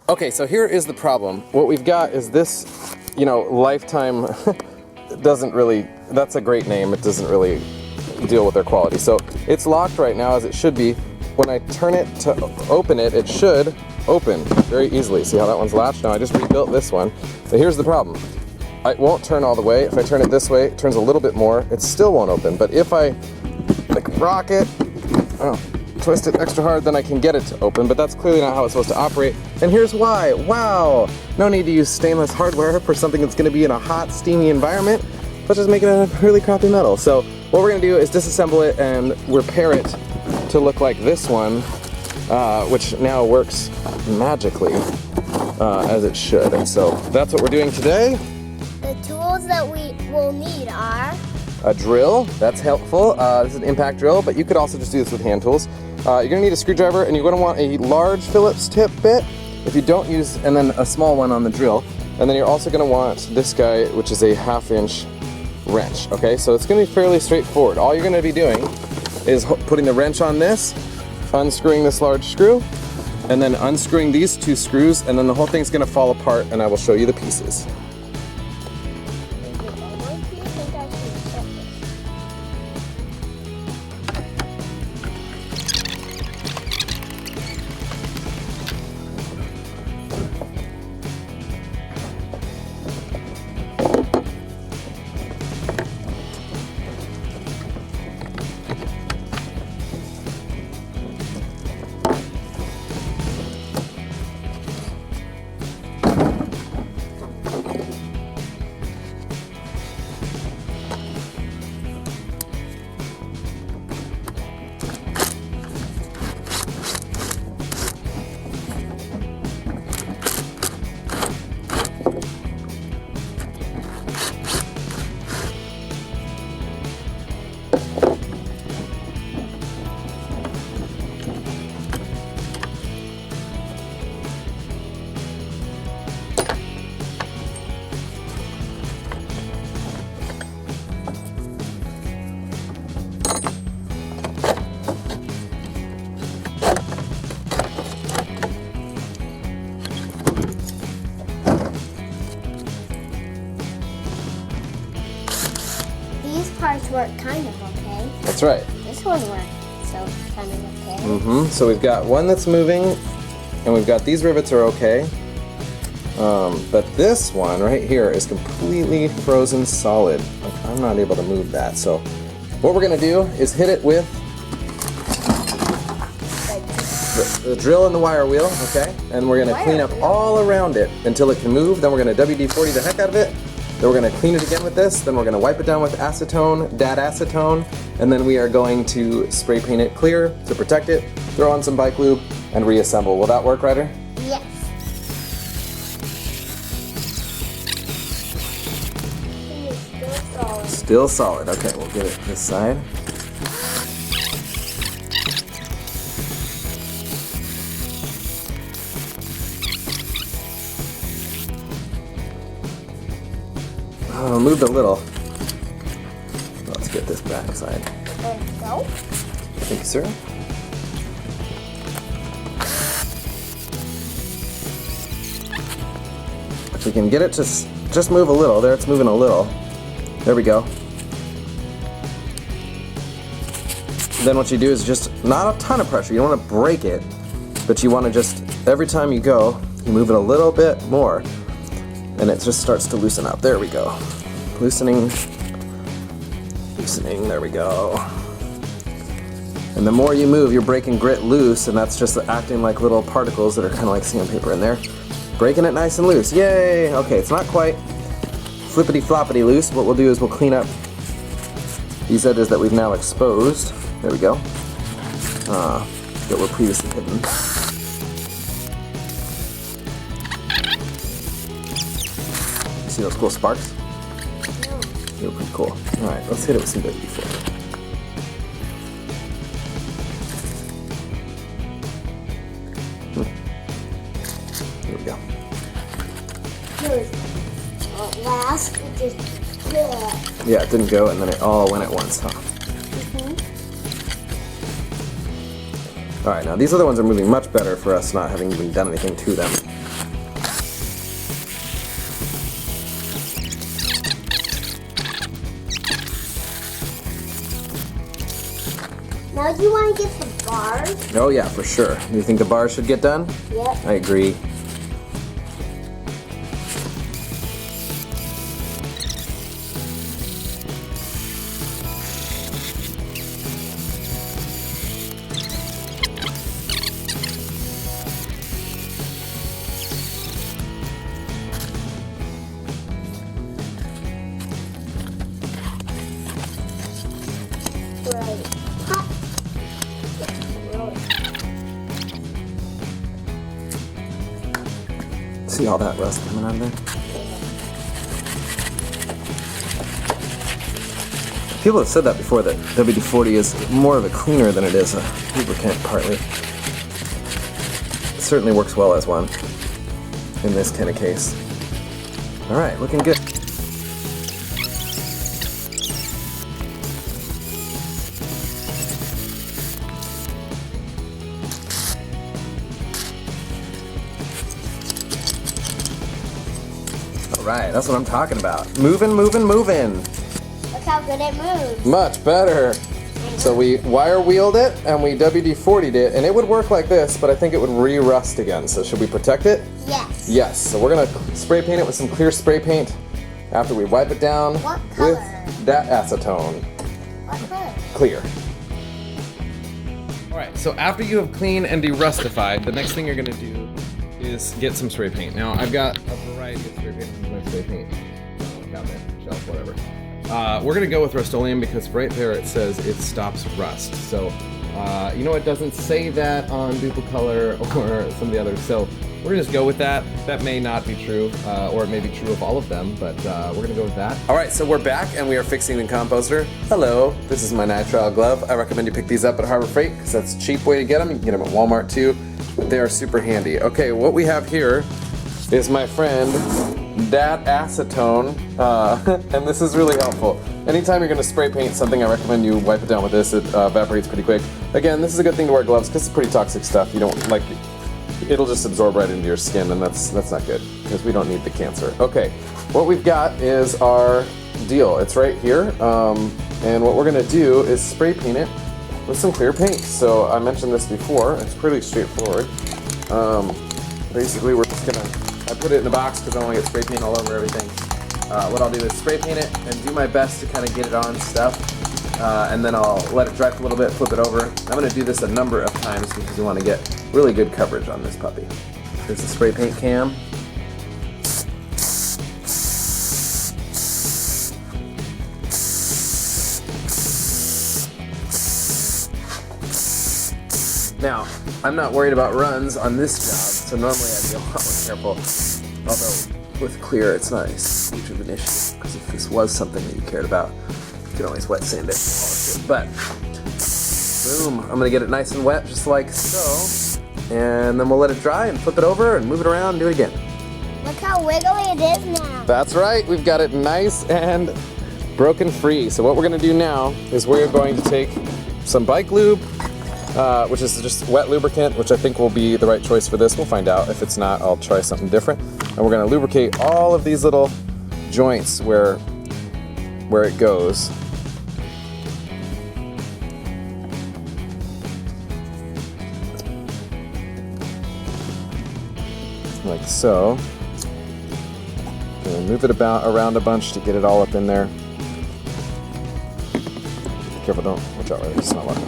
Okay, so here is the problem. What we've got is this, you know, lifetime doesn't really, that's a great name, it doesn't really deal with their quality. So it's locked right now as it should be. When I turn it to open it, it should open very easily. See how that one's latched? Now I just rebuilt this one, but here's the problem. It won't turn all the way. If I turn it this way, it turns a little bit more, it still won't open. But if I like rock it, twist it extra hard, then I can get it to open, but that's clearly not how it's supposed to operate. And here's why. Wow! No need to use stainless hardware for something that's gonna be in a hot, steamy environment. Let's just make it a really crappy metal. So what we're gonna do is disassemble it and repair it to look like this one, which now works magically as it should. And so that's what we're doing today. The tools that we will need are a drill, that's helpful. This is an impact drill, but you could also just do this with hand tools. You're gonna need a screwdriver, and you're gonna want a large Phillips tip bit. If you don't use, and then a small one on the drill. And then you're also gonna want this guy, which is a 1/2-inch wrench, okay? So it's gonna be fairly straightforward. All you're gonna be doing is putting the wrench on this, unscrewing this large screw, and then unscrewing these 2 screws, and then the whole thing's gonna fall apart, and I will show you the pieces. parts work kind of okay. That's right. This one worked, so kind of okay. So we've got one that's moving, and we've got these rivets are okay. But this one right here is completely frozen solid. Like, I'm not able to move that. So what we're gonna do is hit it with the drill and the wire wheel, okay? And we're gonna clean up all around it until it can move. Then we're gonna WD-40 the heck out of it. Then we're gonna clean it again with this. Then we're gonna wipe it down with acetone, dad acetone, and then we are going to spray paint it clear to protect it, throw on some bike lube, and reassemble. Will that work, Ryder? Yes. Still solid. Okay, we'll get it this side. Oh, moved a little. Let's get this back side. There we go. Thank you, sir. If we can get it to just move a little. There, it's moving a little. There we go. Then what you do is just, not a ton of pressure, you don't want to break it, but you want to just, every time you go, you move it a little bit more, and it just starts to loosen up. There we go. Loosening, loosening, there we go. And the more you move, you're breaking grit loose, and that's just acting like little particles that are kind of like sandpaper in there. Breaking it nice and loose, yay! Okay, it's not quite flippity floppity loose. What we'll do is we'll clean up these edges that we've now exposed. There we go. That were previously hidden. You see those cool sparks? They were pretty cool. Alright, let's hit it with some WD-40. There we go. Last, it just yeah, it didn't go, and then it all went at once, huh? Alright, now these other ones are moving much better for us not having even done anything to them. Now do you want to get the bars? Oh yeah, for sure. Do you think the bars should get done? Yep. I agree. Right. Hot. See all that rust coming out of there? People have said that before, that WD-40 is more of a cleaner than it is a lubricant, partly. It certainly works well as one in this kind of case. All right, looking good. Right, that's what I'm talking about. Moving, moving, moving. Look how good it moves. Much better. So we wire wheeled it and we WD-40'd it, and it would work like this, but I think it would re-rust again. So should we protect it? Yes. Yes. So we're gonna spray paint it with some clear spray paint after we wipe it down What color? with that acetone. What color? Clear. All right, so after you have cleaned and derustified, the next thing you're gonna do is get some spray paint. Now I've got a variety of spray paint. Spray paint cabinet, shelf, whatever. We're gonna go with Rust-Oleum because right there it says it stops rust. So you know, it doesn't say that on Duplicolor or some of the others. So we're gonna just go with that. That may not be true, or it may be true of all of them, but we're gonna go with that. All right, so we're back and we are fixing the composter. Hello, this is my nitrile glove. I recommend you pick these up at Harbor Freight because that's a cheap way to get them. You can get them at Walmart too. They are super handy. Okay, what we have here is my friend that acetone, and this is really helpful. Anytime you're going to spray paint something, I recommend you wipe it down with this. It evaporates pretty quick. Again, this is a good thing to wear gloves because it's pretty toxic stuff. You don't like it'll just absorb right into your skin, and that's not good because we don't need the cancer. Okay, what we've got is our deal. It's right here, and what we're going to do is spray paint it with some clear paint. So I mentioned this before. It's pretty straightforward. Basically, we're just gonna. I put it in a box because I don't want to get spray paint all over everything. What I'll do is spray paint it and do my best to kind of get it on stuff, and then I'll let it dry for a little bit, flip it over. I'm going to do this a number of times because we want to get really good coverage on this puppy. Here's the spray paint cam. Now, I'm not worried about runs on this job, so normally I'd be a lot more careful. Although, with clear, it's not as huge of an issue, because if this was something that you cared about, you could always wet sand it and polish it. But, boom, I'm gonna get it nice and wet, just like so. And then we'll let it dry and flip it over and move it around and do it again. Look how wiggly it is now. That's right, we've got it nice and broken free. So what we're gonna do now is we're going to take some bike lube, which is just wet lubricant, which I think will be the right choice for this. We'll find out. If it's not, I'll try something different. And we're gonna lubricate all of these little joints where it goes. Like so. Gonna move it around a bunch to get it all up in there. Be careful, don't watch out, right? It's not locked.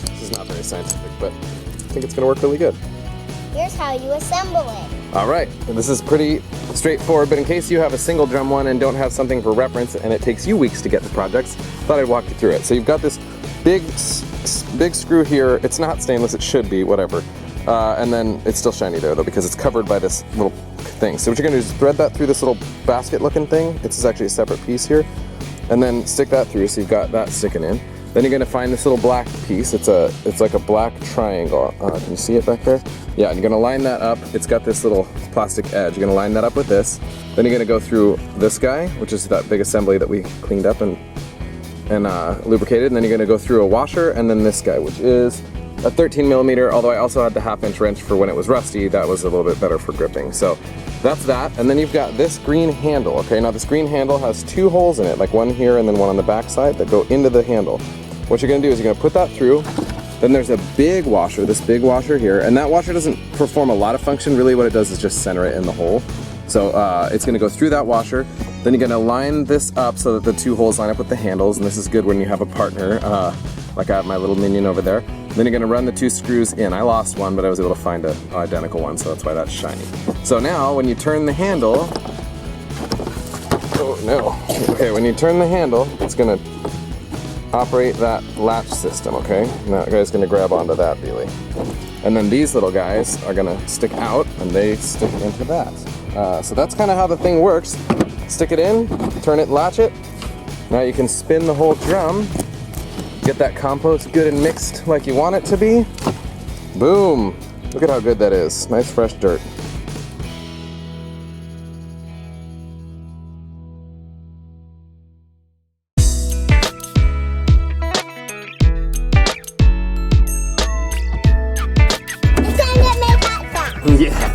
This is not very scientific, but I think it's gonna work really good. Here's how you assemble it. All right, and this is pretty straightforward, but in case you have a single drum one and don't have something for reference and it takes you weeks to get the projects, thought I'd walk you through it. So you've got this big screw here. It's not stainless, it should be, whatever. And then it's still shiny there though because it's covered by this little thing. So what you're gonna do is thread that through this little basket looking thing. It's actually a separate piece here. And then stick that through so you've got that sticking in. Then you're gonna find this little black piece. It's like a black triangle. Can you see it back there? Yeah, and you're gonna line that up. It's got this little plastic edge. You're gonna line that up with this. Then you're gonna go through this guy, which is that big assembly that we cleaned up and lubricated. And then you're gonna go through a washer, and then this guy, which is a 13 millimeter, although I also had the 1/2 inch wrench for when it was rusty. That was a little bit better for gripping. So that's that. And then you've got this green handle, okay? Now this green handle has 2 holes in it, like one here and then one on the back side that go into the handle. What you're gonna do is you're gonna put that through. Then there's a big washer, this big washer here, and that washer doesn't perform a lot of function. Really what it does is just center it in the hole. So it's gonna go through that washer. Then you're gonna line this up so that the 2 holes line up with the handles, and this is good when you have a partner, like I have my little minion over there. Then you're gonna run the 2 screws in. I lost one, but I was able to find an identical one, so that's why that's shiny. So now when you turn the handle, oh no. Okay, when you turn the handle, it's gonna operate that latch system, okay? And that guy's gonna grab onto that dealie. And then these little guys are gonna stick out and they stick into that. So that's kind of how the thing works. Stick it in, turn it, latch it. Now you can spin the whole drum, get that compost good and mixed like you want it to be. Boom! Look at how good that is. Nice fresh dirt. Yeah,